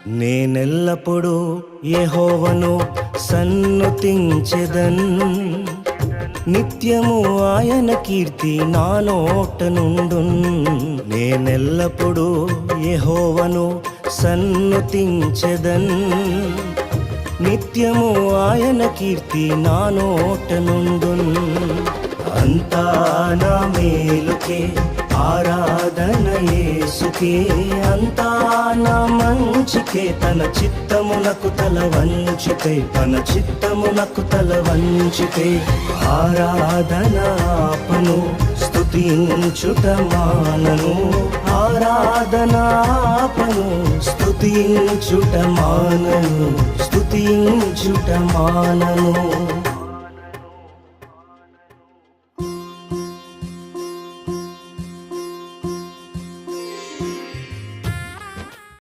నేనెల్లప్పుడూ యెహోవాను సన్నుతించెదన్, నిత్యము ఆయన కీర్తి నా నోట నుండున్. నేనెల్లప్పుడూ యెహోవాను సన్నుతించెదన్, నిత్యము ఆయన కీర్తి నా నోట నుండున్. అంతా నా మేలుకే ఆరాధన యేసుకే, అంతా నా మంచికే, తన చిత్తమునకు తల వంచితే, తన చిత్తమునకు తల వంచితే ఆరాధన ఆపను, స్తుతించుట మానను. ఆరాధన ఆపను, స్తుతించుట మానను, స్తుతించుట మానను.